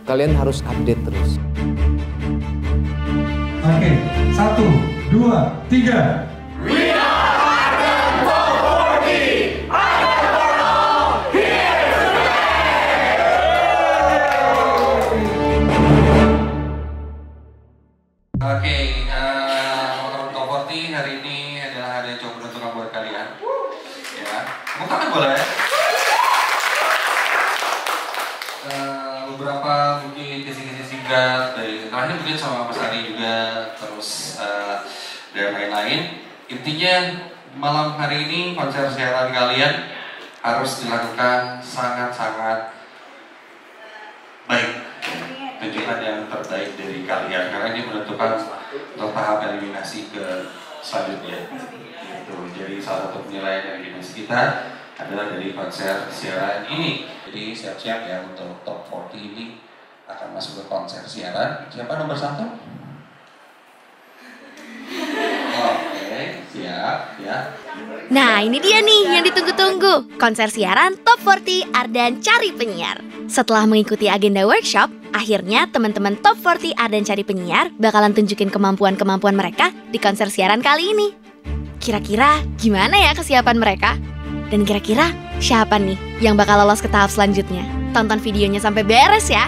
Kalian harus update terus. Oke, 1, 2, 3. We are Ardan Top 40. Ardan for all, here to stay. Oke, teman-teman Top 40, hari ini adalah hari yang cukup menentukan buat kalian. Ya, tepuk tangan boleh. Beberapa mungkin kisi-kisi singkat dari terakhir mungkin sama Mas Ari juga, terus dan lain-lain. Intinya malam hari ini konser siaran kalian harus dilakukan sangat-sangat baik. Tunjukkan yang terbaik dari kalian karena ini menentukan untuk tahap eliminasi ke selanjutnya. Gitu. Jadi salah satu penilaian eliminasi kita adalah dari konser siaran ini. Jadi siap-siap ya untuk Top 40 ini akan masuk ke konser siaran. Siapa nomor 1? Oke, siap ya. Nah ini dia nih yang ditunggu-tunggu, konser siaran Top 40 Ardan Cari Penyiar. Setelah mengikuti agenda workshop, akhirnya teman-teman Top 40 Ardan Cari Penyiar bakalan tunjukin kemampuan-kemampuan mereka di konser siaran kali ini. Kira-kira gimana ya kesiapan mereka? Dan kira-kira siapa nih yang bakal lolos ke tahap selanjutnya? Tonton videonya sampai beres ya.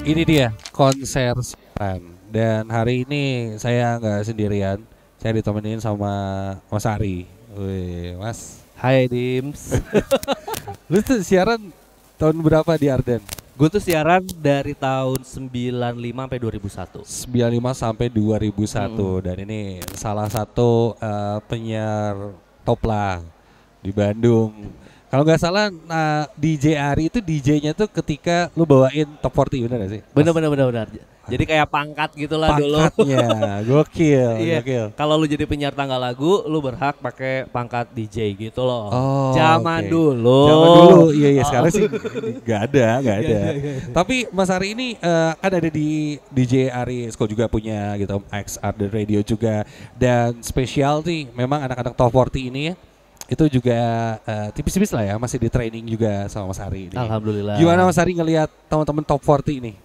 Ini dia konser siaran. Dan hari ini saya nggak sendirian. Saya ditemenin sama Mas Ari. Wih, Mas. Hai Dims. Lu tuh siaran tahun berapa di Ardan? Gue tuh siaran dari tahun 95 sampai 2001. 95 sampai 2001. Dan ini salah satu penyiar top lah di Bandung. Kalau nggak salah, DJ Ari itu DJ-nya tuh ketika lu bawain Top 40, bener gak sih? Bener. Jadi kayak pangkat gitulah dulu. Pangkatnya, gokil. Iya. Gokil. Kalau lu jadi penyiar tangga lagu, lu berhak pakai pangkat DJ gitu loh. Oh, Zaman oke. dulu. Zaman dulu, iya sekarang sih nggak ada. Iya. Tapi Mas Ari ini kan ada di DJ Ari School juga punya gitu, X Ardan Radio juga, dan spesial nih, memang anak-anak Top 40 ini itu juga tipis-tipis lah ya, masih di training juga sama Mas Ari ini. Alhamdulillah. Gimana Mas Ari ngelihat teman-teman Top 40 ini?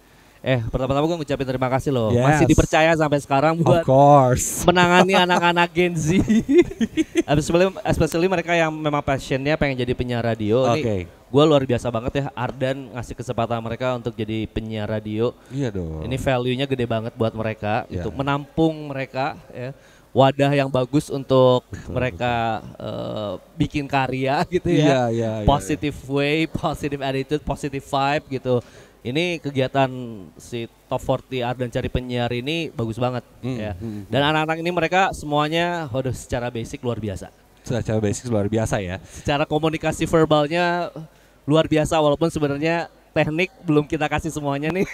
Pertama-tama gue ngucapin terima kasih loh. Yes. Masih dipercaya sampai sekarang buat Of course. menangani anak-anak Gen Z. Especially mereka yang memang passionnya pengen jadi penyiar radio. Oke. Gue luar biasa banget ya Ardan ngasih kesempatan mereka untuk jadi penyiar radio. Iya dong. Ini value-nya gede banget buat mereka Ya. untuk menampung mereka ya. Wadah yang bagus untuk mereka bikin karya gitu ya. Iya. Positive way, positive attitude, positive vibe gitu. Ini kegiatan si Top 40 Ardan Cari Penyiar ini bagus banget ya. Dan anak-anak ini mereka semuanya secara basic luar biasa. Secara basic luar biasa ya. Secara komunikasi verbalnya luar biasa walaupun sebenarnya teknik belum kita kasih semuanya nih.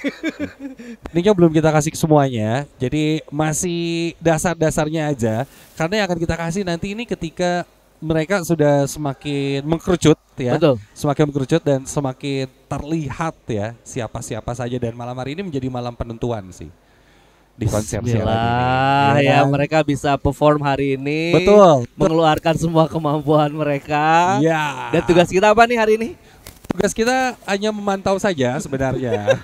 Tekniknya belum kita kasih semuanya, jadi masih dasar-dasarnya aja. Karena yang akan kita kasih nanti ini ketika mereka sudah semakin mengkerucut ya. Betul. Semakin mengkerucut dan semakin terlihat ya siapa-siapa saja, dan malam hari ini menjadi malam penentuan sih di konser siaran ini. Ya, kan? mereka bisa perform hari ini. Betul. Mengeluarkan semua kemampuan mereka. Ya. Dan tugas kita apa nih hari ini? Tugas kita hanya memantau saja sebenarnya.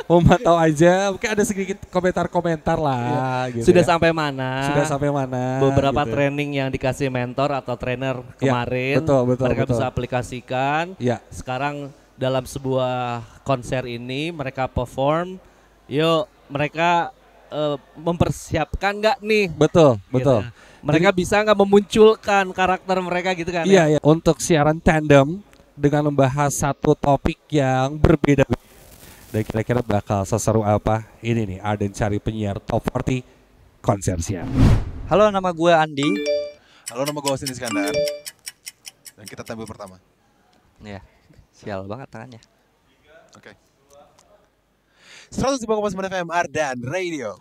Memantau aja, mungkin ada sedikit komentar-komentar lah gitu. Sudah ya. sampai mana? Sudah sampai mana? Beberapa gitu. training yang dikasih mentor atau trainer Ya, kemarin, betul, mereka betul. bisa aplikasikan. Ya. Sekarang dalam sebuah konser ini mereka perform, yuk mereka mempersiapkan nggak nih? Betul. Gitu. Mereka bisa nggak memunculkan karakter mereka gitu kan? Iya. Untuk siaran tandem dengan membahas satu topik yang berbeda. Dan kira-kira bakal seseru apa? Ini nih Ardan Cari Penyiar Top 40 konser siaran. Halo, nama gue Andi. Halo, nama gue Austin Iskandar. Dan kita tampil pertama. Ya, sial banget tangannya. Oke. 105,9 FM Ardan Radio.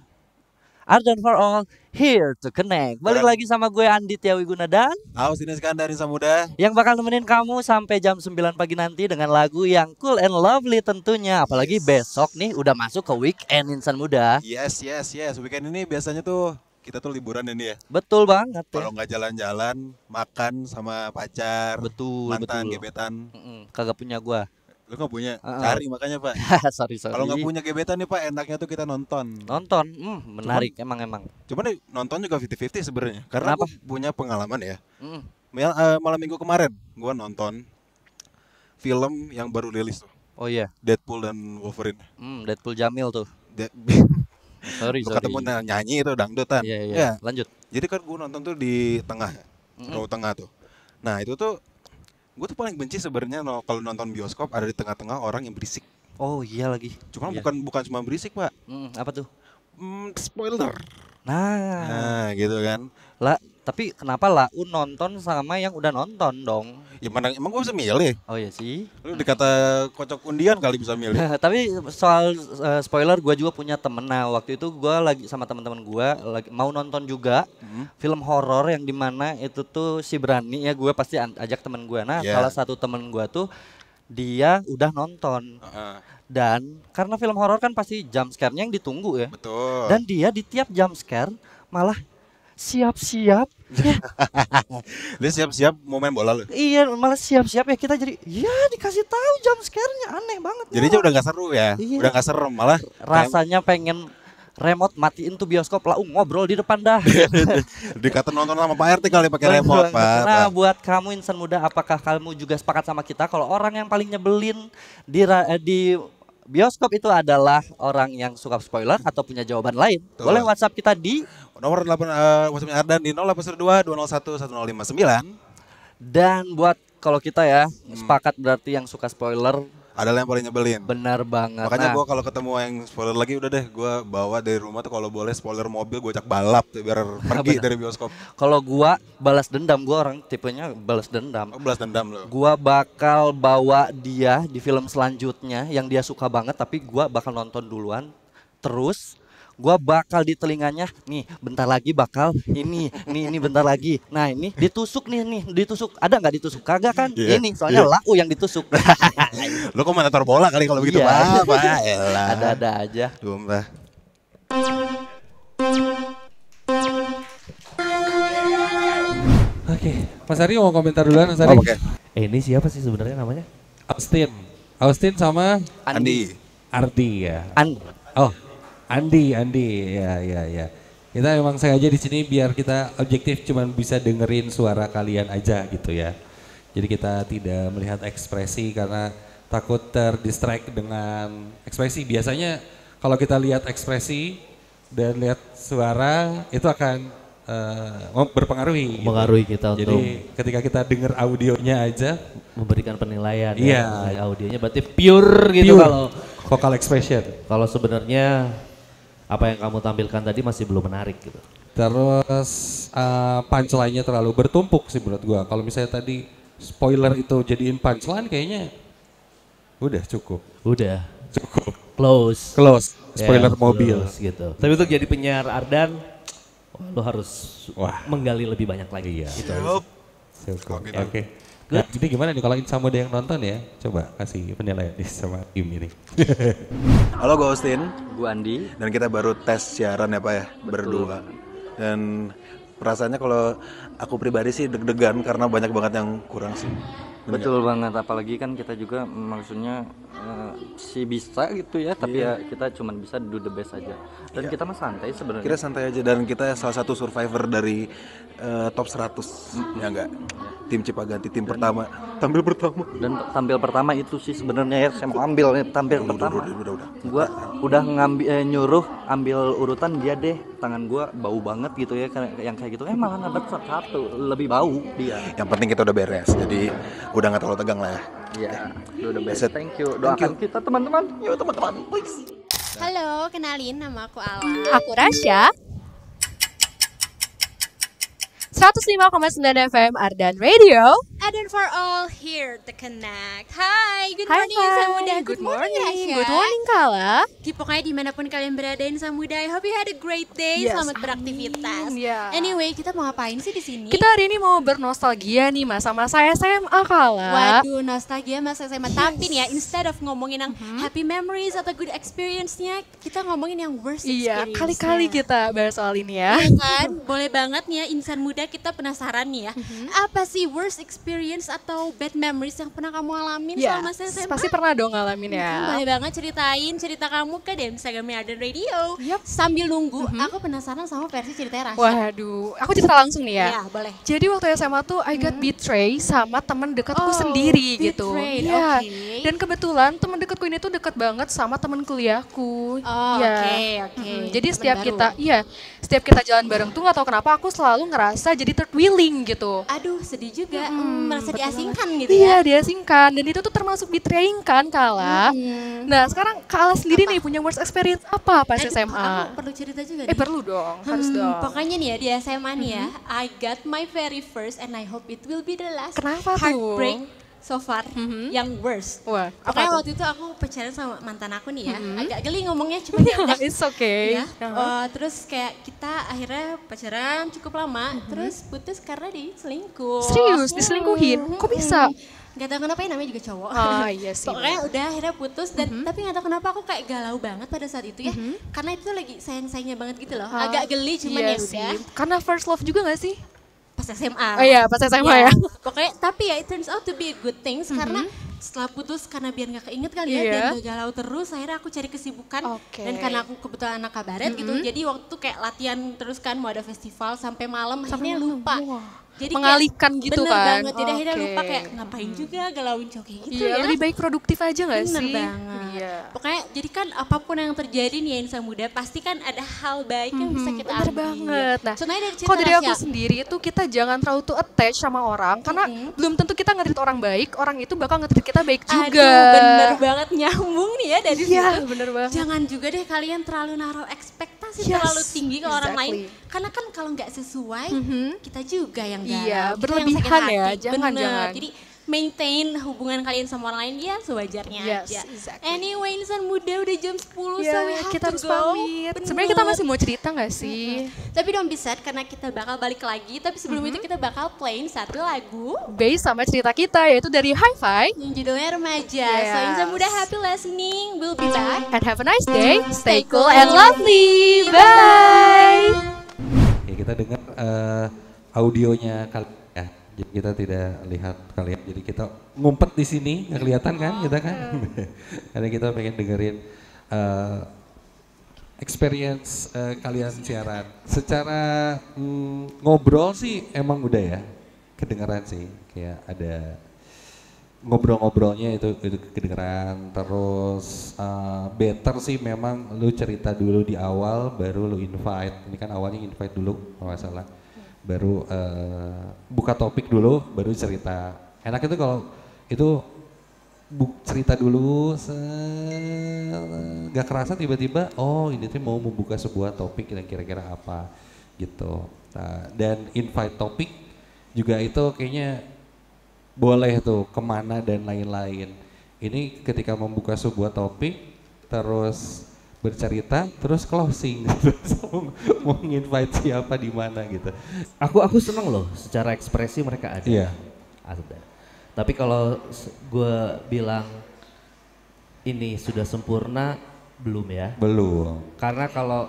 Ardan for all, here to connect. Balik lagi sama gue Andi Tiawi Gunadan, Austin Iskandar Insan Muda, yang bakal nemenin kamu sampai jam 9 pagi nanti dengan lagu yang cool and lovely tentunya. Apalagi besok nih udah masuk ke weekend Insan Muda. Yes. Weekend ini biasanya tuh kita tuh liburan ini ya. Betul banget ya. Kalau nggak jalan-jalan, makan sama pacar, Betul, mantan, betul. gebetan. Kagak punya gue. Lu nggak punya, cari makanya Pak. sorry. Kalau nggak punya gebetan nih Pak, enaknya tuh kita nonton. Nonton, menarik emang. Cuman nih, nonton juga 50-50 sebenarnya. Karena Kenapa? aku punya pengalaman ya. Mm. Malam minggu kemarin, gua nonton film yang baru rilis tuh, Oh iya, Deadpool dan Wolverine. Deadpool Jamil tuh. Sorry. Lu ketemu nyanyi itu dangdutan. Iya. Ya. Lanjut. Jadi kan gua nonton tuh di tengah, row tengah tuh. Nah itu tuh, gue tuh paling benci sebenarnya kalau nonton bioskop ada di tengah-tengah orang yang berisik. Oh iya lagi. Cuma Iya. bukan cuma berisik Pak, Apa tuh? spoiler. Nah, Nah gitu kan. lah tapi kenapa Lau nonton sama yang udah nonton dong? Ya mana emang gue bisa milih. Oh iya sih. Lu dikata kocok undian kali bisa milih. Tapi soal spoiler, gue juga punya temen. Nah waktu itu gue lagi sama teman-teman gue lagi mau nonton juga film horor yang dimana itu tuh si Berani ya, gue pasti ajak temen gue. Nah salah satu temen gue tuh dia udah nonton. Dan karena film horor kan pasti jump scare-nya yang ditunggu ya. Betul. Dan dia di tiap jump scare malah siap-siap. Dia siap-siap mau main bola lu. Iya, malah siap-siap ya, kita jadi ya dikasih tahu jump scare-nya, aneh banget. Jadinya udah gak seru ya. Iya. Udah gak serem malah. Rasanya pengen remote matiin tuh bioskop, Lau ngobrol di depan dah. Dikata nonton sama Pak RT kali pakai remote Pak. Nah buat kamu insan muda, apakah kamu juga sepakat sama kita kalau orang yang paling nyebelin di bioskop itu adalah orang yang suka spoiler atau punya jawaban lain? Betul. Boleh WhatsApp kita di Nomor 8 WhatsApp Ardan di 0812 201 1059. Dan buat kalau kita ya sepakat berarti yang suka spoiler Adalah yang paling nyebelin. benar banget. Makanya Nah, gue kalau ketemu yang spoiler lagi udah deh gue bawa dari rumah tuh kalau boleh spoiler mobil gue ajak balap tuh biar pergi dari bioskop. kalau gua balas dendam, gua orang tipenya balas dendam. Oh, belas dendam lo. Gua bakal bawa dia di film selanjutnya yang dia suka banget, tapi gua bakal nonton duluan. Terus gua bakal di telinganya, nih bentar lagi bakal ini bentar lagi. Nah ini ditusuk nih ditusuk. Ada nggak ditusuk? Kagak kan? Iya, Ini soalnya Lau yang ditusuk. Lo komentator bola kali kalau begitu Iya. Pak. Elah. Ada-ada aja. Sumpah. Oke, Mas Ari mau komentar duluan, Mas Ari. Oke. Ini siapa sih sebenarnya namanya? Austin sama Andi. Ardi ya. Oh, Andi, ya. Kita emang sengaja di sini biar kita objektif cuman bisa dengerin suara kalian aja gitu ya. Jadi kita tidak melihat ekspresi karena takut terdistract dengan ekspresi. Biasanya kalau kita lihat ekspresi dan lihat suara itu akan berpengaruhi. Mempengaruhi kita Jadi untuk ketika kita denger audionya aja, memberikan penilaian. Iya. Ya. Audionya berarti pure gitu pure kalau vocal expression. kalau sebenarnya apa yang kamu tampilkan tadi masih belum menarik gitu. Terus punchline-nya terlalu bertumpuk sih menurut gua. Kalau misalnya tadi spoiler itu jadiin punchline kayaknya udah cukup. Udah Cukup. close. Spoiler Ya, mobil. close gitu. Tapi untuk jadi penyiar Ardan, lo harus Wah. menggali lebih banyak lagi. Iya. Gitu. Cukup. gitu. Oke. Nah, jadi gimana nih kalau Insan Muda yang nonton ya? Coba kasih penilaian nih sama tim ini. Halo gue Austin. gua Andi. Dan kita baru tes siaran ya Pak ya, berdua. Dan perasaannya kalau aku pribadi sih deg-degan karena banyak banget yang kurang sih. Betul banget, apalagi kan kita juga maksudnya sih bisa gitu ya, tapi ya kita cuman bisa do the best aja. Dan kita mah santai sebenarnya. Kita santai aja dan kita salah satu survivor dari top 100 ya enggak? Tim Cipaganti, tim pertama, tampil pertama. Dan tampil pertama itu sih sebenarnya ya, saya mau ambil tampil pertama. Udah. Gua udah ngambil nyuruh ambil urutan dia deh. Tangan gua bau banget gitu ya, yang kayak gitu. Malah nambah satu, lebih bau dia. Yang penting kita udah beres, jadi udah nggak terlalu tegang lah ya. Iya, udah best. Set. Thank you. Doakan kita teman-teman. Yuk teman-teman, please. Halo, kenalin nama aku Ala. Aku Rasya. 105,9 FM Ardan Radio. And for all here to connect. Hai, good Hai, morning Insan Muda. Good morning. Rasya. Good morning Kala. Pokoknya dimanapun kalian berada Insan Muda, I hope you had a great day. Yes. Selamat beraktivitas. Iya. Anyway, kita mau ngapain sih di sini? Kita hari ini mau bernostalgia nih masa-masa SMA Kala. Waduh, nostalgia masa SMA. Tapi nih ya, instead of ngomongin yang happy memories atau good experience-nya, kita ngomongin yang worst Iya, experience-nya. kali-kali kita bahas soal ini ya. Iya kan? Boleh banget nih ya Insan Muda, kita penasaran nih ya. Apa sih worst experience experience atau bad memories yang pernah kamu alamin Ya, selama SMA? pasti pernah dong ngalamin ya. Boleh banget ceritain cerita kamu ke Instagramnya Ardan Radio. Sambil nunggu, aku penasaran sama versi ceritanya Rasya. Waduh, aku cerita langsung nih ya. Iya, boleh. Jadi waktu SMA tuh I got betray sama teman dekatku sendiri gitu. betrayed, Iya. oke. Dan kebetulan teman dekatku ini tuh dekat banget sama teman kuliahku. Oh, Iya. oke. Jadi Teman setiap baru. setiap kita jalan bareng tuh nggak tahu kenapa aku selalu ngerasa jadi third wheeling gitu. Aduh, sedih juga. Merasa betul diasingkan banget. gitu Iya, ya. diasingkan. Dan itu tuh termasuk betraying kan, Kala. Nah, sekarang Kala sendiri nih punya worst experience apa pas Aduh, SMA? Aku perlu cerita juga nih. Perlu dong, harus dong. Pokoknya nih ya di SMA nih ya, I got my very first and I hope it will be the last Kenapa tuh? heartbreak so far yang worst. Wah, apa Pokoknya tuh? waktu itu aku pacaran sama mantan aku nih ya, agak geli ngomongnya cuma ya udah. It's okay. Ya, terus kayak kita akhirnya pacaran cukup lama, terus putus karena diselingkuh. Serius, diselingkuhin? Kok bisa? Gak tau kenapa ya, namanya juga cowok. Ah, iya sih. Pokoknya udah akhirnya putus dan tapi gak tau kenapa aku kayak galau banget pada saat itu ya. Karena itu lagi sayang-sayangnya banget gitu loh. Agak geli cuman Iya ya sih. udah. Karena first love juga gak sih? Pas SMA. Oh iya, pas SMA ya. Pokoknya tapi ya it turns out to be a good things karena setelah putus karena biar gak keinget kali ya Iya. dan gak galau terus akhirnya aku cari kesibukan Oke. dan karena aku kebetulan anak kabaret gitu jadi waktu itu kayak latihan terus kan mau ada festival sampai malam akhirnya lupa. Jadi Mengalihkan kayak, gitu bener kan? banget, jadi akhirnya Oke. lupa kayak ngapain juga galauin cowok kayak gitu Iya, ya. lebih baik produktif aja gak Bener sih? banget. Iya. Pokoknya jadi kan apapun yang terjadi nih ya Insan Muda pasti kan ada hal baik yang bisa kita Bener ambil. banget. Nah, Contohnya dari cerita kalau dari aku Rasya. sendiri itu kita jangan terlalu too attach sama orang karena belum tentu kita nge-treat orang baik, orang itu bakal nge-treat kita baik juga. Aduh, bener banget nyambung nih ya dari Iya, situ. bener banget. Jangan juga deh kalian terlalu naruh ekspektasi Yes, terlalu tinggi ke orang lain. exactly. Karena kan kalau nggak sesuai, kita juga yang galau. Iya, kita yang berlebihan sakit ya, hati. jangan, Bener. jangan. Jadi maintain hubungan kalian sama orang lain ya sewajarnya Yes, aja. exactly. Anyway, Insan Muda udah jam 10 so we Iya, have kita to harus go. pamit. Bener. Sebenarnya kita masih mau cerita gak sih? Tapi don't be sad karena kita bakal balik lagi. Tapi sebelum itu kita bakal playin satu lagu Based sama cerita kita yaitu dari Hi-Fi. yang judulnya Remaja. So Yes. Insan Muda happy listening. We'll be back. And have a nice day. Stay cool and lovely. Bye. Ya, kita dengar audionya kalian ya. Jadi kita tidak lihat kalian. Jadi kita ngumpet di sini, nggak kelihatan kan kita kan? Karena kita pengen dengerin experience kalian siaran. Secara ngobrol sih emang udah ya kedengeran sih. Kayak ada ngobrol-ngobrolnya itu kedengeran. Terus better sih memang lu cerita dulu di awal baru lu invite. Ini kan awalnya invite dulu kalau nggak salah. Baru buka topik dulu baru cerita. Enak itu kalau itu cerita dulu gak kerasa tiba-tiba oh ini tuh mau membuka sebuah topik yang kira-kira apa gitu. Nah, dan invite topik juga itu kayaknya boleh tuh kemana dan lain-lain. Ini ketika membuka sebuah topik terus bercerita terus closing mau invite siapa di mana gitu. Aku seneng loh secara ekspresi mereka ada. Iya. Ada. Tapi kalau gue bilang ini sudah sempurna belum ya? Belum. Karena kalau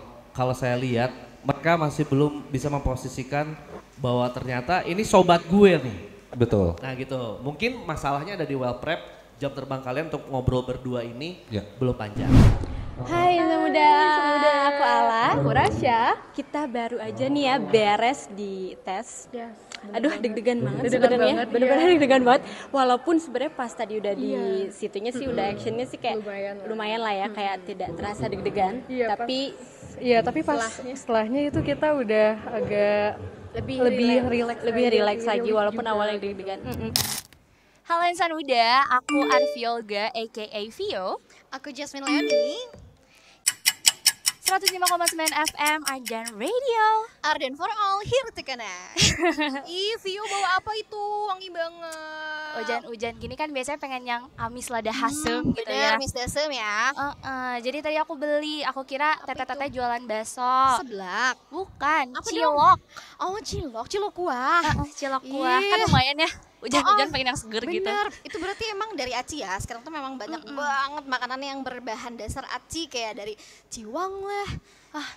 saya lihat mereka masih belum bisa memposisikan bahwa ternyata ini sobat gue nih. Betul. Nah gitu. Mungkin masalahnya ada di well prep, jam terbang kalian untuk ngobrol berdua ini belum panjang. Hai Insan Muda, aku Ala, aku Rasya. Kita baru aja nih ya beres di tes. Aduh deg-degan banget sebenarnya, bener-bener deg-degan banget. Walaupun sebenarnya pas tadi udah di situnya sih udah actionnya sih kayak lumayan lah ya, kayak tidak terasa deg-degan. Tapi pas setelahnya itu kita udah agak lebih relax lagi walaupun awalnya deg-degan. Halo Insan Muda, aku Arviolga aka Vio. Aku Jasmine Leoni. 105,9 FM Ardan Radio. Ardan for all, here to connect. Ih, Vio bawa apa itu? Wangi banget. Hujan-hujan gini kan biasanya pengen yang amis lada hasem gitu ya. Bener, Miss Desem ya. Jadi tadi aku beli, aku kira teteh-teteh jualan bakso. Seblak. Bukan, Apa cilok. Oh, cilok kuah. Cilok kuah, kan lumayan ya. Hujan-hujan pengen yang seger gitu. Bener, itu berarti emang dari aci ya. Sekarang tuh memang banyak banget makanan yang berbahan dasar aci kayak dari ciwang lah,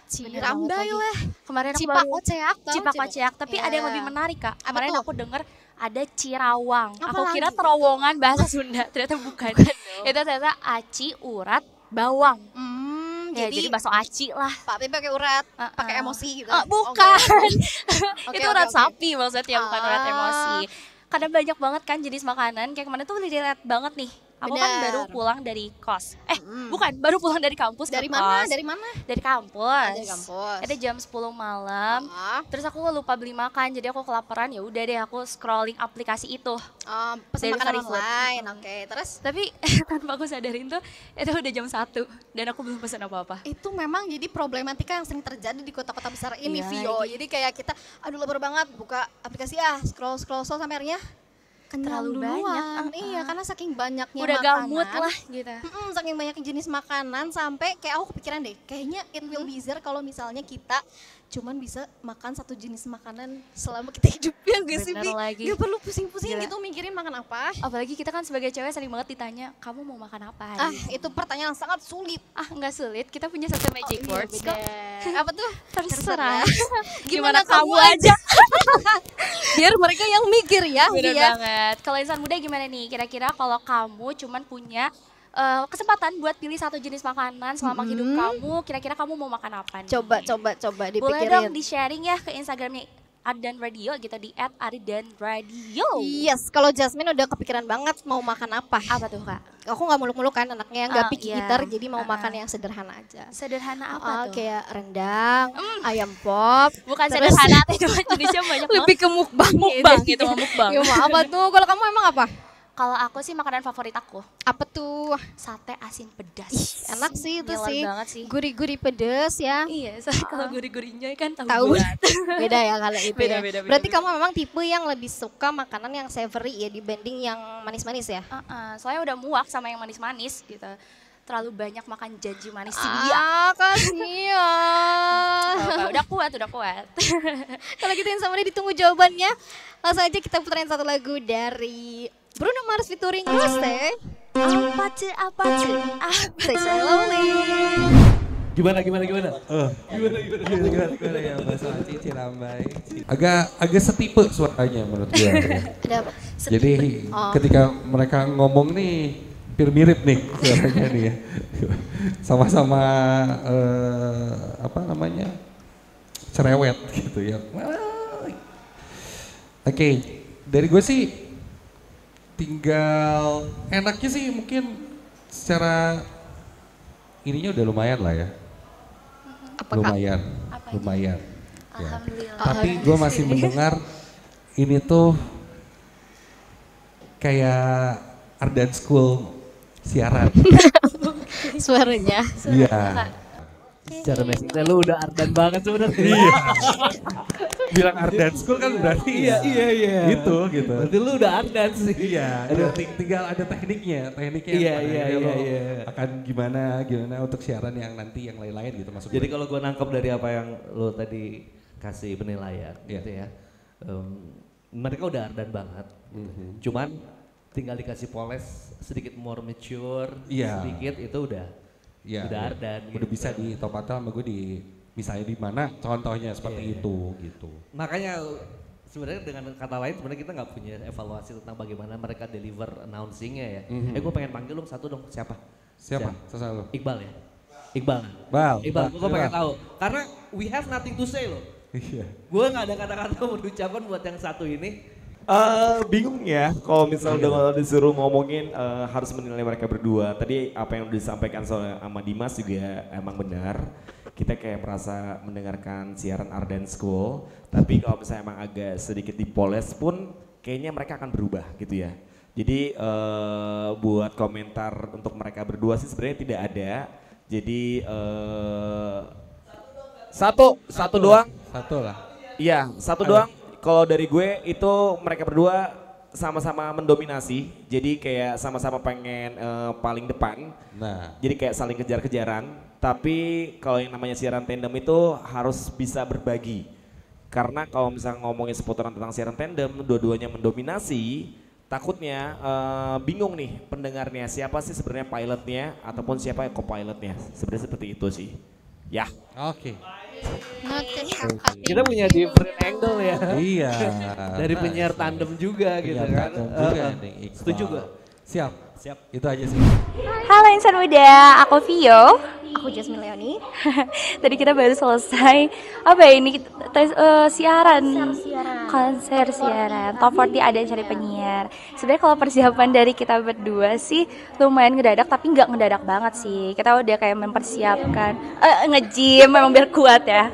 cirambai lah. Kemarin aku Cipako baru ceak, Cipako ceak, tapi ada yang lebih menarik Kak. Kemarin aku denger ada Cirawang. Apa Aku kira lagi? terowongan bahasa Sunda, ternyata bukan. Itu ternyata aci, urat, bawang. Ya, jadi bakso aci lah. Pak Pi pakai urat, pakai emosi gitu. Bukan. Oke, Itu oke, urat oke. sapi maksudnya, bukan urat Ah. emosi. Karena banyak banget kan jenis makanan, kayak kemarin tuh relate banget nih. Aku kan Benar. baru pulang dari kos. Bukan, baru pulang dari kampus Dari ke mana? kos. Dari mana? Dari kampus. Dari kampus. Itu jam 10 malam. Terus aku lupa beli makan, jadi aku kelaparan. Ya udah deh, aku scrolling aplikasi itu. Pesan makanan Delivery food. online. Oke, terus? Tapi tanpa aku sadarin tuh, itu udah jam 1 dan aku belum pesan apa-apa. Itu memang jadi problematika yang sering terjadi di kota-kota besar ini, Iya Vio. lagi. Jadi kayak kita, aduh lapar banget, buka aplikasi scroll sampai akhirnya kenyang Terlalu duluan. banyak, Iya, karena saking banyaknya Udah makanan. gamut lah gitu. Saking banyak jenis makanan sampai kayak aku kepikiran deh, kayaknya it will be easier kalau misalnya kita cuman bisa makan satu jenis makanan selama kita hidup, ya gak sih, Bener Bi? lagi. Gak perlu pusing-pusing Gila. gitu mikirin makan apa. Apalagi kita kan sebagai cewek sering banget ditanya, kamu mau makan apa hari ini?" Itu pertanyaan yang sangat sulit. Nggak sulit, kita punya satu magic iya, words kok. Apa tuh? Terserah. Gimana Gimana kamu kamu aja. Biar mereka yang mikir ya. Bener Bi, ya. banget. Kalau insan muda gimana nih? Kira-kira kalau kamu cuman punya kesempatan buat pilih satu jenis makanan selama hidup kamu, kira-kira kamu mau makan apa nih? Coba Boleh dipikirin. dong di-sharing ya ke Instagramnya Ardan Radio gitu, di @ardanradio. Yes, kalau Jasmine udah kepikiran banget mau makan apa. Apa tuh, Kak? Aku nggak muluk-muluk kan anaknya, nggak picky Iya. eater, jadi mau makan yang sederhana aja. Sederhana apa tuh? Kayak rendang, ayam pop. Bukan terus- sederhana, itu jenisnya banyak banget. Lebih ke mukbang. Mukbang gitu, mau mukbang. Ya, mau apa tuh? Kalau kamu emang apa? Kalau aku sih makanan favorit aku. Apa tuh? Sate asin pedas. Enak sih itu Ngiler sih. banget sih. Gurih-gurih pedes ya. Iya, soalnya kalau gurih-gurihnya kan tahu Tahu. bulat. Beda ya kalau itu Beda, ya. beda, Berarti beda. kamu memang tipe yang lebih suka makanan yang savory ya dibanding yang manis-manis ya? Soalnya udah muak sama yang manis-manis gitu. Terlalu banyak makan janji manis sih dia. Kasihan. Udah kuat. Kalau gitu yang sama ini ditunggu jawabannya. Langsung aja kita puterin satu lagu dari Bruno Mars featuring Rose. Apa tuh? Say slowly. Gimana ya bahasa Aci Cirambai. Agak setipe suaranya menurut gue. Ada apa? Jadi Oh. ketika mereka ngomong nih hampir mirip nih suaranya nih ya. Sama-sama apa namanya? Cerewet gitu ya. Oke, dari gue sih tinggal enaknya sih mungkin secara ininya udah lumayan lah ya. Lumayan. Ya. Tapi gue masih mendengar ini tuh kayak Ardan School siaran. Suaranya. Iya. Secara basicnya lu udah Ardan banget sebenarnya. Iya. Bilang Ardan School kan berarti Iya. gitu. Berarti lu udah Ardan sih. Iya, tinggal ada tekniknya Iya. akan gimana untuk siaran yang nanti yang lain-lain gitu maksud Jadi gue. kalau gue nangkep dari apa yang lu tadi kasih penilaian gitu ya. Mereka udah Ardan banget. Cuman tinggal dikasih poles sedikit more mature, sedikit itu udah Ardan. Udah bisa di top atau sama gue di misalnya di mana contohnya seperti itu gitu. Makanya sebenarnya dengan kata lain sebenarnya kita nggak punya evaluasi tentang bagaimana mereka deliver announcingnya ya. Gue pengen panggil dong satu dong, siapa? Sesal lo. Iqbal ya? Iqbal, gue pengen tahu. Karena we have nothing to say loh. Iya. Gue nggak ada kata-kata mau diucapkan buat yang satu ini. Bingung ya kalau misalnya udah disuruh ngomongin harus menilai mereka berdua. Tadi apa yang udah disampaikan sama Dimas juga emang benar. Kita kayak merasa mendengarkan siaran Ardan School, tapi kalau misalnya emang agak sedikit dipoles pun kayaknya mereka akan berubah gitu ya. Jadi buat komentar untuk mereka berdua sih sebenarnya tidak ada. Jadi satu doang. Satu lah. Iya, satu doang. Kalau dari gue itu mereka berdua sama-sama mendominasi, jadi kayak sama-sama pengen paling depan. Nah, jadi kayak saling kejar-kejaran. Tapi kalau yang namanya siaran tandem itu harus bisa berbagi. Karena kalau misalnya ngomongin seputaran tentang siaran tandem, dua-duanya mendominasi, takutnya bingung nih pendengarnya siapa sih sebenarnya pilotnya ataupun siapa co-pilotnya. Sebenarnya seperti itu sih. Ya. Oke. Kita punya different angle ya. Iya. Dari penyiar tandem juga gitu kan. Tandem juga nih, Iqbal. Setuju gak? Siap. Itu aja sih. Halo insan muda, aku Vio. Aku Jasmine Leoni. Tadi kita baru selesai siaran. Konser siaran Top 40 ada yang cari penyiar. Sebenarnya kalau persiapan dari kita berdua sih lumayan ngedadak, tapi nggak ngedadak banget sih. Kita udah kayak mempersiapkan nge-gym memang biar kuat ya.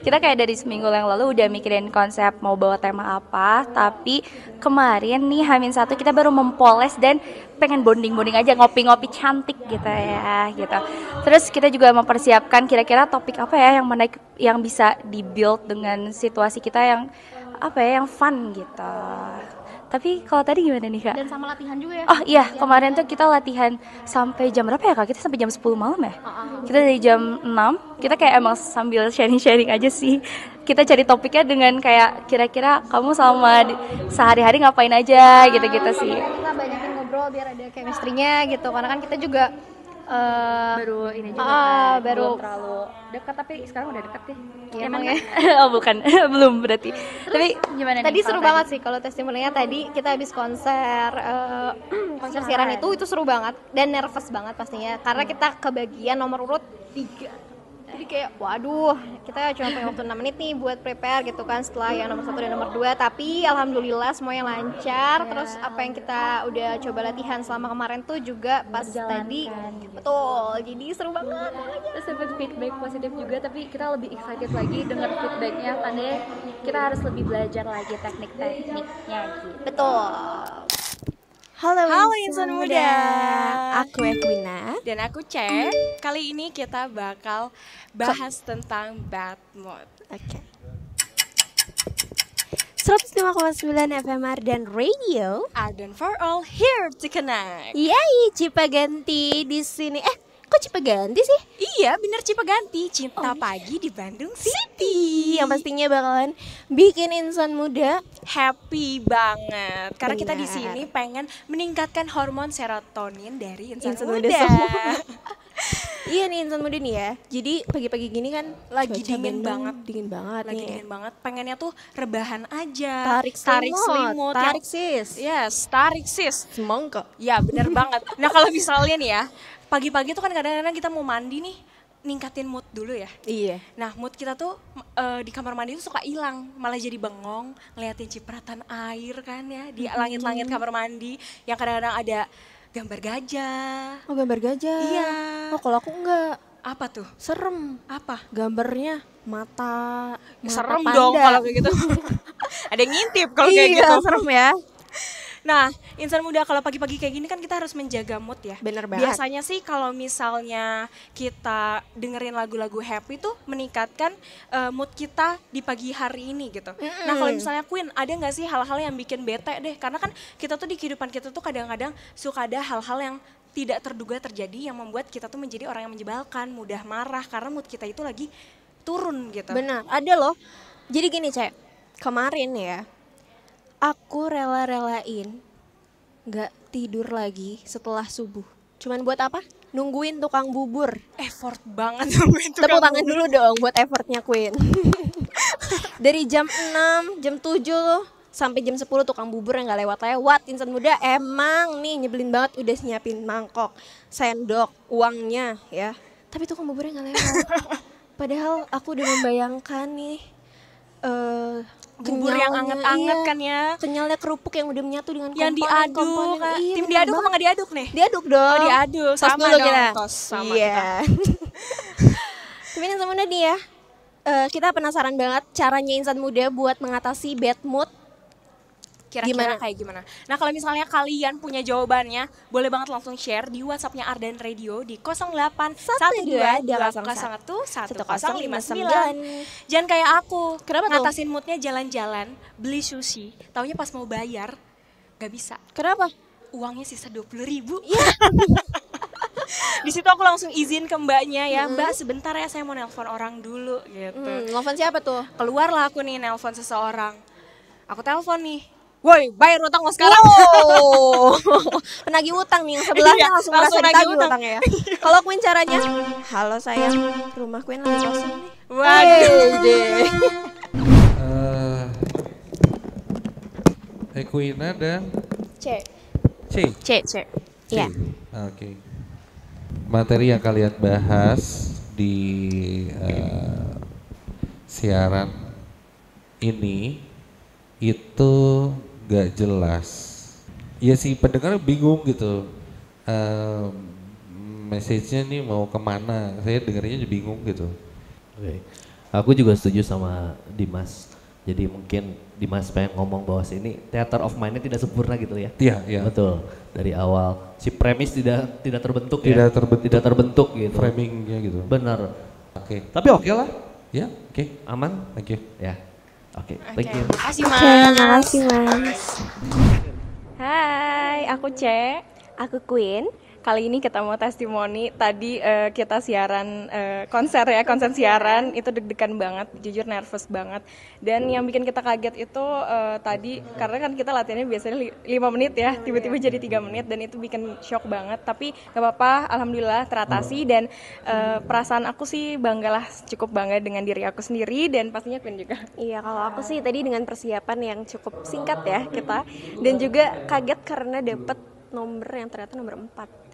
Kita kayak dari seminggu yang lalu udah mikirin konsep mau bawa tema apa, tapi kemarin nih H-1 kita baru mempoles dan pengen bonding aja, ngopi-ngopi cantik gitu ya gitu. Terus kita juga mempersiapkan kira-kira topik apa ya yang menaik, yang bisa di-build dengan situasi kita yang yang fun gitu. Tapi kalau tadi gimana nih Kak? Dan sama latihan juga ya? Oh iya, kemarin tuh kita latihan sampai jam berapa ya Kak? Kita sampai jam 10 malam ya? Kita dari jam 6, kita kayak emang sambil sharing-sharing aja sih. Kita cari topiknya dengan kayak kira-kira kamu selama sehari-hari ngapain aja gitu-gitu sih. Kita banyakin ngobrol biar ada chemistry-nya gitu, karena kan kita juga baru ini juga baru belum terlalu dekat, tapi sekarang udah dekat deh. Ya, emang ya? Oh bukan, belum berarti. Terus, tapi gimana tadi nih, seru Pak, banget sih kalau testimoninya tadi kita habis konser siaran itu seru banget dan nervous banget pastinya karena kita kebagian nomor urut 3. Jadi kayak waduh, kita cuma punya waktu 6 menit nih buat prepare gitu kan setelah yang nomor 1 dan nomor 2, tapi alhamdulillah semuanya lancar. Terus apa yang kita udah coba latihan selama kemarin tuh juga pas tadi betul, jadi seru banget. Terus dapat feedback positif juga, tapi kita lebih excited lagi dengar feedbacknya, tandanya kita harus lebih belajar lagi teknik-tekniknya gitu. Betul. Halo insan muda. Aku Equina. Dan aku C. Kali ini kita bakal bahas tentang bad mood. Oke. 105,9 FM Ardan Radio. Ardan for all, here to connect. Yay, Cipaganti di sini. Kok Cipaganti sih? Iya, bener Cipaganti. Cinta pagi di Bandung City. Yang pastinya bakalan bikin insan muda happy banget. Karena kita di sini pengen meningkatkan hormon serotonin dari insan muda. Iya nih insan muda nih ya. Jadi pagi-pagi gini kan lagi dingin banget. Lagi dingin banget. Pengennya tuh rebahan Tarik aja. selimut. Tarik sis. Yes, tarik sis. Semongko. Ya bener banget. Nah kalau misalnya nih ya, pagi-pagi tuh kan kadang-kadang kita mau mandi nih, ningkatin mood dulu ya. Iya. Nah mood kita tuh di kamar mandi tuh suka hilang, malah jadi bengong ngeliatin cipratan air kan ya di langit-langit kamar mandi yang kadang-kadang ada gambar gajah. Oh gambar gajah. Iya. Oh kalau aku enggak. Apa tuh? Serem. Apa? Gambarnya mata serem panda. dong kalau kayak gitu. Ada yang ngintip kalau kayak gitu. Iya serem ya. Nah, insan muda kalau pagi-pagi kayak gini kan kita harus menjaga mood ya. Bener banget. Biasanya sih kalau misalnya kita dengerin lagu-lagu happy tuh meningkatkan mood kita di pagi hari ini gitu. Nah kalau misalnya Queen, ada nggak sih hal-hal yang bikin bete deh? Karena kan kita tuh di kehidupan kita tuh kadang-kadang suka ada hal-hal yang tidak terduga terjadi yang membuat kita tuh menjadi orang yang menyebalkan, mudah marah karena mood kita itu lagi turun gitu. Benar, ada loh. Jadi gini Cek, kemarin ya aku rela-relain gak tidur lagi setelah subuh. Cuman buat apa? Nungguin tukang bubur. Effort banget nungguin tukang bubur. Tepuk tangan dulu dong buat effortnya Queen. Dari jam 6, jam 7 sampai jam 10 tukang bubur yang gak lewat-lewat. Insan muda emang nih nyebelin banget udah nyiapin mangkok, sendok, uangnya ya. Tapi tukang buburnya gak lewat. Padahal aku udah membayangkan nih bubur yang anget-anget kan ya. Kenyalnya kerupuk yang udah menyatu dengan yang diaduk. Iya, tim diaduk apa nggak diaduk nih? Diaduk dong. Oh diaduk, Tos sama dulu dong. kita. Tos sama iya. kita. Tapi insan muda nih ya, kita penasaran banget caranya insan muda buat mengatasi bad mood. Kira-kira kayak gimana? Nah kalau misalnya kalian punya jawabannya, boleh banget langsung share di WhatsApp-nya Ardan Radio di 0812-201-1059. Jangan kayak aku, ngatasin moodnya jalan-jalan, beli sushi, taunya pas mau bayar, gak bisa. Kenapa? Uangnya sisa 20.000. Di situ aku langsung izin ke mbaknya ya, Mbak sebentar ya saya mau nelpon orang dulu gitu. Nelpon siapa tuh? Keluarlah aku nih nelpon seseorang. Aku telepon nih. Woi, bayar utang lo sekarang. Wow. Penagih utang nih yang sebelahnya langsung merasa ditagih utangnya ya. Kalau Queen caranya, halo sayang, rumah Queen lagi kosong nih. Waduh, deh. Equina dan C. C. Iya. Oke. Materi yang kalian bahas di siaran ini itu gak jelas. Ya sih pendengar bingung gitu. Message-nya nih mau kemana? Saya dengarnya bingung gitu. Oke. Aku juga setuju sama Dimas. Jadi mungkin Dimas pengen ngomong bahwa ini theater of mind-nya tidak sempurna gitu ya. Iya. Betul. Dari awal si premis tidak terbentuk Tidak ya. Tidak terbentuk gitu. Framingnya gitu. Benar. Oke. Tapi oke lah. Ya, oke. Aman. Thank you. Ya. Oke. Thank you. Makasih Mas. Makasih Mas. Hai, aku C. Aku Queen. Kali ini kita mau testimoni. Tadi kita siaran konser siaran itu deg-degan banget, jujur nervous banget. Dan yang bikin kita kaget itu tadi karena kan kita latihannya biasanya 5 menit ya, tiba-tiba jadi 3 menit dan itu bikin shock banget. Tapi gak apa-apa, alhamdulillah teratasi dan perasaan aku sih cukup bangga dengan diri aku sendiri dan pastinya Queen juga. Iya, kalau aku sih tadi dengan persiapan yang cukup singkat ya kita dan juga kaget karena dapet nomor yang ternyata nomor 4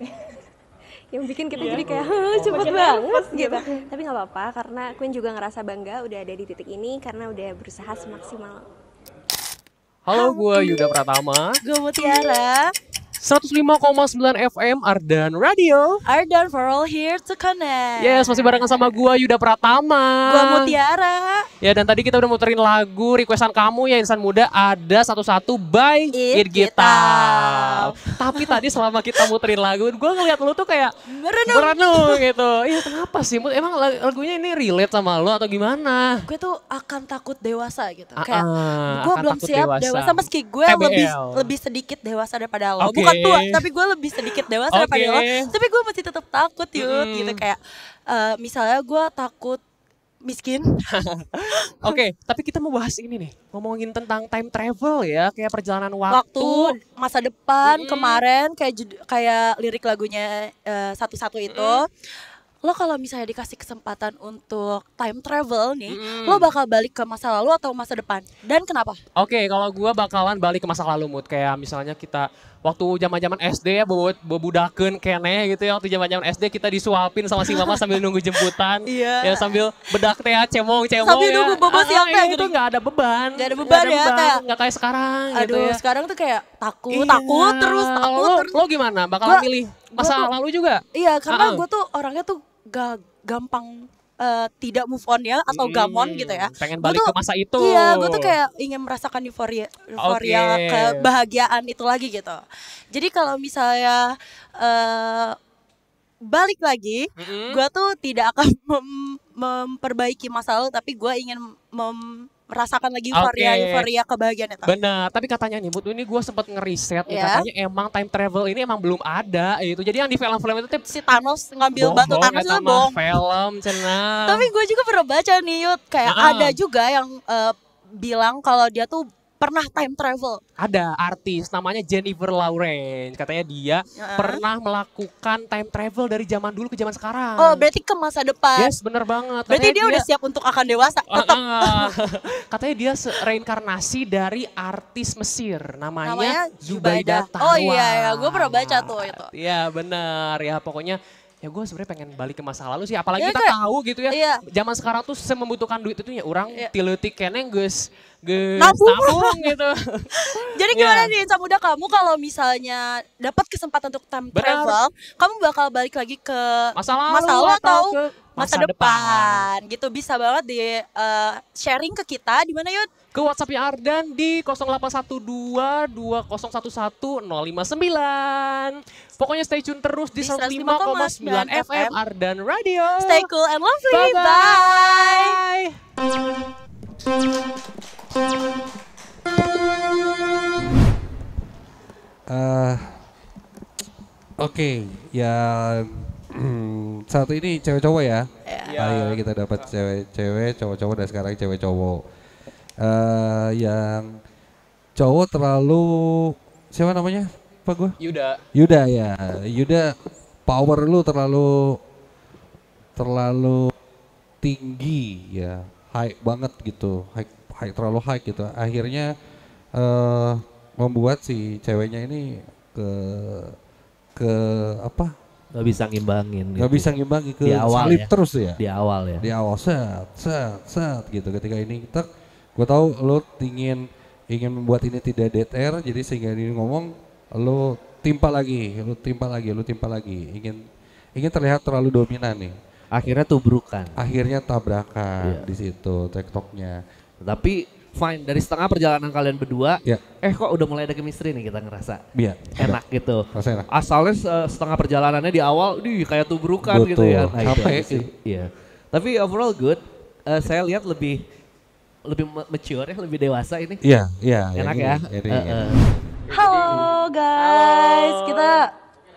yang bikin kita jadi kayak cepet banget gitu. Tapi nggak apa-apa karena Queen juga ngerasa bangga udah ada di titik ini karena udah berusaha semaksimal. Halo, gue Yuda Pratama. Gue Mutiara. 105,9 FM Ardan Radio. Ardan for all here to connect. Yes, masih barengan sama gue Yuda Pratama. Gue Mutiara. Ya, dan tadi kita udah muterin lagu requestan kamu ya Insan Muda ada satu-satu by It Gita. Tapi tadi selama kita muterin lagu, gue ngeliat lu tuh kayak merenung gitu. Iya, kenapa sih? Emang lagunya ini relate sama lu atau gimana? Gue tuh akan takut dewasa gitu. Kayak gue akan belum takut siap dewasa meski gue lebih sedikit dewasa daripada lo. Oke. Bukan tua, tapi gue lebih sedikit dewasa daripada lo. Tapi gue masih tetap takut gitu. Kayak misalnya gue takut miskin. Oke, tapi kita mau bahas ini nih. Ngomongin tentang time travel ya, kayak perjalanan waktu. Masa depan, kemarin kayak lirik lagunya satu-satu itu. Lo kalau misalnya dikasih kesempatan untuk time travel nih, lo bakal balik ke masa lalu atau masa depan? Dan kenapa? Oke, kalau gue bakalan balik ke masa lalu, Mut. Kayak misalnya kita waktu zaman-zaman SD ya, bobudakeun keneh gitu ya. Waktu zaman-zaman SD kita disuapin sama si mama sambil nunggu jemputan. Iya. Ya sambil bedak teh cemong sambil ya. nunggu bobo siang teh gitu. Gak ada beban. Gak ada beban ya. Gak kayak sekarang gitu aduh, ya. sekarang tuh kayak takut terus. Lo gimana? Bakalan milih masa lalu juga? Iya, karena gue tuh orangnya tuh gak gampang tidak move on ya atau gamon gitu ya. Pengen balik ke masa itu. Iya, gue tuh kayak ingin merasakan euforia kebahagiaan itu lagi gitu. Jadi kalau misalnya balik lagi, gue tuh tidak akan memperbaiki masa lalu, tapi gue ingin merasakan lagi euforia kebahagiaan itu. Benar, tapi katanya nih, ini gue sempat ngeriset nih, katanya emang time travel ini emang belum ada gitu. Jadi yang di film-film itu si Thanos ngambil batu Thanos itu bohong. Film, cenah. Tapi gue juga pernah baca nih Yud, kayak ada juga yang bilang kalau dia tuh pernah time travel. Ada artis namanya Jennifer Lawrence. Katanya dia pernah melakukan time travel dari zaman dulu ke zaman sekarang. Oh, berarti ke masa depan. Yes, bener banget. Berarti dia udah siap untuk akan dewasa. Katanya dia reinkarnasi dari artis Mesir. Namanya Zubaida Tawwa. Oh iya, gue pernah baca tuh itu. Iya, benar. Ya pokoknya ya gue sebenarnya pengen balik ke masa lalu sih. Apalagi kita tahu gitu ya. Zaman sekarang tuh membutuhkan duit itu ya. Orang tileutik keneh geus nabung gitu. Jadi gimana nih Insan Muda, kamu kalau misalnya dapat kesempatan untuk time travel, kamu bakal balik lagi ke masa lalu atau ke masa depan gitu? Bisa banget di sharing ke kita di mana Yud? Ke WhatsApp-nya Ardan di 0812-2011-059. Pokoknya stay tune terus di 105,9 FM Ardan Radio. Stay cool and lovely. Bye. Oke, ya satu ini cewek cowok ya. Ayo kita dapat cewek cowok-cowok dan sekarang cewek cowok. Yang cowok terlalu siapa namanya? Apa gue? Yuda ya. Yuda power lu terlalu tinggi ya. high banget gitu, high terlalu high gitu. Akhirnya membuat si ceweknya ini ke apa? Gak bisa ngimbangin. Gak bisa ngimbangin, ke di awal salib ya. terus ya. Di awal ya. Di awal set gitu. Ketika ini gue tahu lo ingin membuat ini tidak dead air, jadi sehingga ini ngomong lo timpa lagi, ingin terlihat terlalu dominan nih. Akhirnya tubrukan. Akhirnya tabrakan di situ TikToknya. Tapi fine, dari setengah perjalanan kalian berdua, ya. Kok udah mulai ada chemistry nih kita ngerasa. Iya. Enak gitu. Enak. Asalnya setengah perjalanannya di awal, kayak tubrukan gitu ya. Nah, sampai sih. Iya. Tapi overall good. Saya lihat lebih mature ya, lebih dewasa ini. Iya. Enak ya. Halo guys,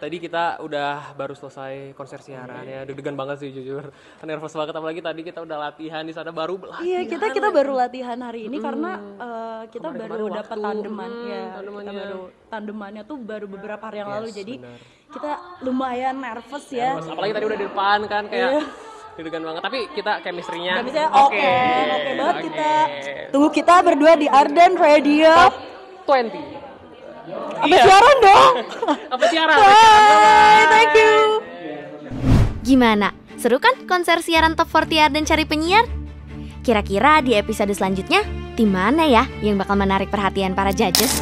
Tadi kita udah baru selesai konser siaran ya, deg-degan banget sih jujur, nervous banget apalagi tadi kita udah latihan di sana baru latihan. Iya kita baru latihan hari ini karena kita baru dapat tandeman ya, kita baru tandemannya tuh baru beberapa hari yang lalu, jadi kita lumayan nervous ya. Apalagi tadi udah di depan kan kayak deg-degan banget, tapi kita chemistry-nya oke banget kita. Tunggu kita berdua di Ardan Radio Top 20. Apa siaran dong? Apa siaran? Bye, thank you. Gimana? Seru kan konser siaran Top 40 Ardan Cari Penyiar? Kira-kira di episode selanjutnya, tim mana ya yang bakal menarik perhatian para judges?